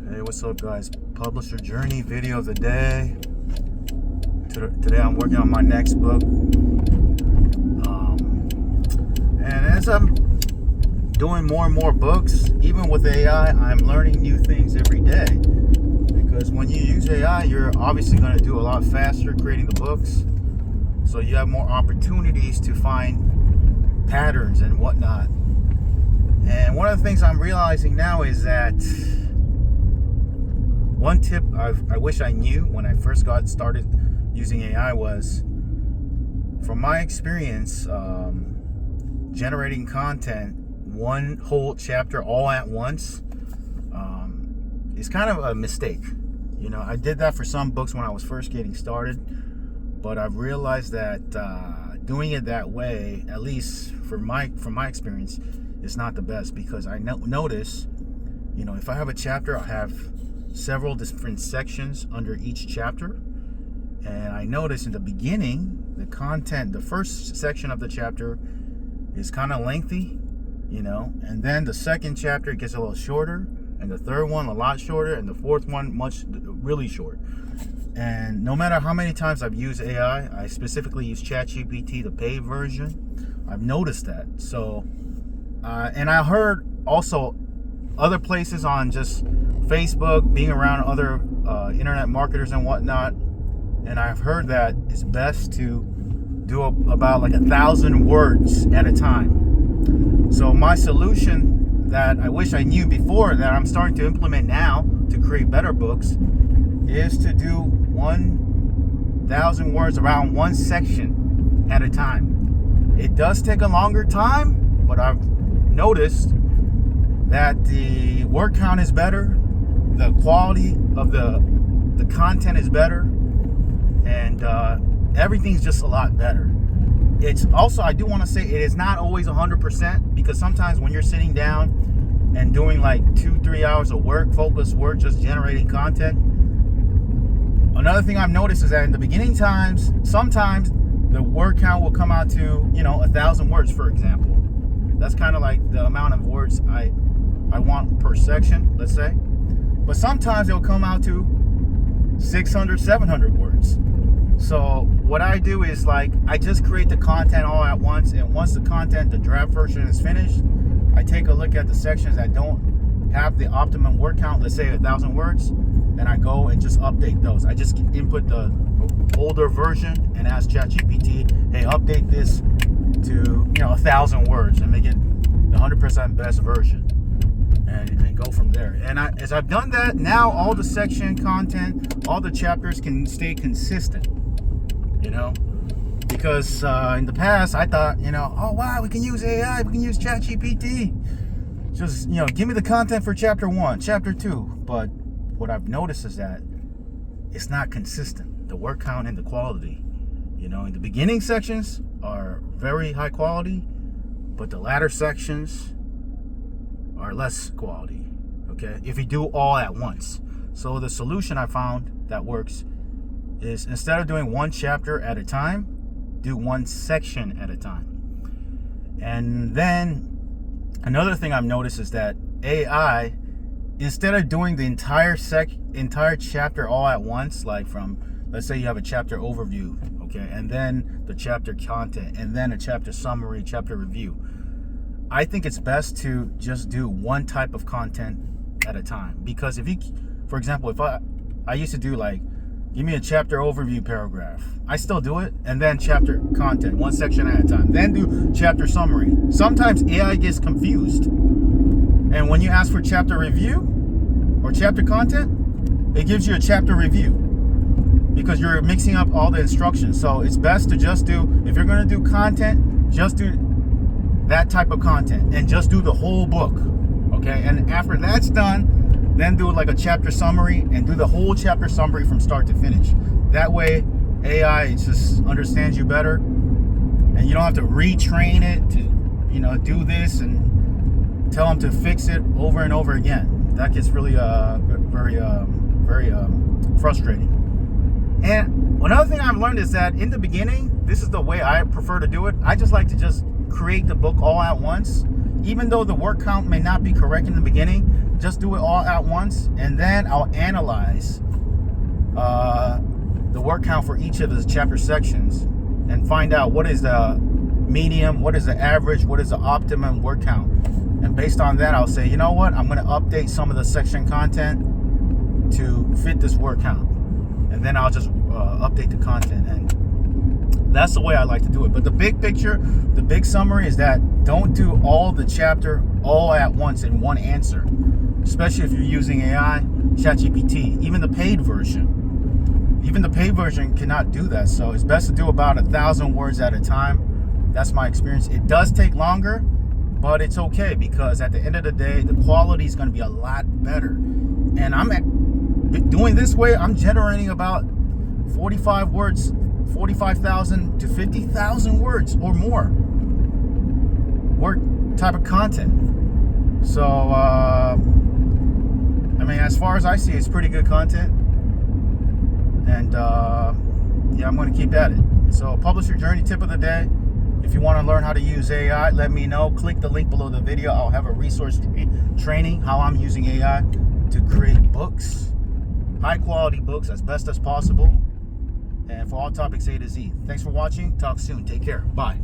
Hey, what's up, guys? Publisher journey video of the day. Today I'm working on my next book. And as I'm doing more and more books, even with AI, I'm learning new things every day. Because when you use AI, you're obviously going to do a lot faster creating the books. So you have more opportunities to find patterns and whatnot. And one of the things I'm realizing now is that one tip I wish I knew when I first got started using AI was, from my experience, generating content, one whole chapter all at once is kind of a mistake. You know, I did that for some books when I was first getting started, but I've realized that doing it that way, at least from my experience, is not the best, because I notice, you know, if I have a chapter, I have several different sections under each chapter, and I notice in the beginning the content, the first section of the chapter is kind of lengthy, you know, and then the second chapter gets a little shorter, and the third one a lot shorter, and the fourth one really short. And no matter how many times I've used AI, I specifically use ChatGPT, the paid version, I've noticed that. So and I heard also other places on just Facebook, being around other internet marketers and whatnot, and I've heard that it's best to do about like 1,000 words at a time. So my solution that I wish I knew before, that I'm starting to implement now to create better books, is to do 1,000 words around one section at a time. It does take a longer time, but I've noticed that the word count is better, the quality of the content is better, and everything's just a lot better. It's also, I do want to say, it is not always 100%, because sometimes when you're sitting down and doing like 2-3 hours of work, focused work, just generating content, another thing I've noticed is that in the beginning times, sometimes the word count will come out to, you know, 1,000 words, for example. That's kind of like the amount of words I want per section, let's say. But sometimes it'll come out to 600, 700 words. So what I do is, like, I just create the content all at once, and once the draft version is finished, I take a look at the sections that don't have the optimum word count, let's say 1,000 words, and I go and just update those. I just input the older version and ask ChatGPT, hey, update this to, 1,000 words and make it the 100% best version, and go from there. And as I've done that, now all the section content, all the chapters can stay consistent, because in the past I thought, oh wow, we can use AI, we can use ChatGPT, just give me the content for chapter 1, chapter 2. But what I've noticed is that it's not consistent, the word count and the quality. In the beginning sections are very high quality, but the latter sections are less quality, okay, if you do all at once. So the solution I found that works is, instead of doing one chapter at a time, do one section at a time. And then another thing I've noticed is that AI, instead of doing the entire chapter all at once, like from, let's say you have a chapter overview, okay, and then the chapter content, and then a chapter summary, chapter review, I think it's best to just do one type of content at a time. Because if you, for example, if I used to do, like, give me a chapter overview paragraph, I still do it, and then chapter content, one section at a time, then do chapter summary. Sometimes AI gets confused, and when you ask for chapter review or chapter content, it gives you a chapter review, because you're mixing up all the instructions. So it's best to just do, if you're going to do content, just do that type of content and just do the whole book, okay? And after that's done, then do like a chapter summary and do the whole chapter summary from start to finish. That way AI just understands you better, and you don't have to retrain it to do this and tell them to fix it over and over again. That gets really very frustrating. And another thing I've learned is that in the beginning, this is the way I prefer to do it. I just like to just create the book all at once. Even though the word count may not be correct in the beginning, just do it all at once, and then I'll analyze the word count for each of the chapter sections and find out what is the medium, what is the average, what is the optimum word count. And based on that, I'll say, you know what, I'm going to update some of the section content to fit this word count. And then I'll just update the content. And that's the way I like to do it. But the big picture, the big summary is that don't do all the chapter all at once in one answer, especially if you're using AI, ChatGPT, even the paid version. Even the paid version cannot do that. So it's best to do about 1,000 words at a time. That's my experience. It does take longer, but it's okay, because at the end of the day, the quality is going to be a lot better. And I'm doing this way, I'm generating about 45 words, 45,000 to 50,000 words or more word type of content. So, I mean, as far as I see, it's pretty good content. And yeah, I'm going to keep at it. So, Publisher Journey tip of the day. If you want to learn how to use AI, let me know. Click the link below the video. I'll have a resource training how I'm using AI to create books, high quality books as best as possible, and for all topics A to Z. Thanks for watching. Talk soon. Take care. Bye.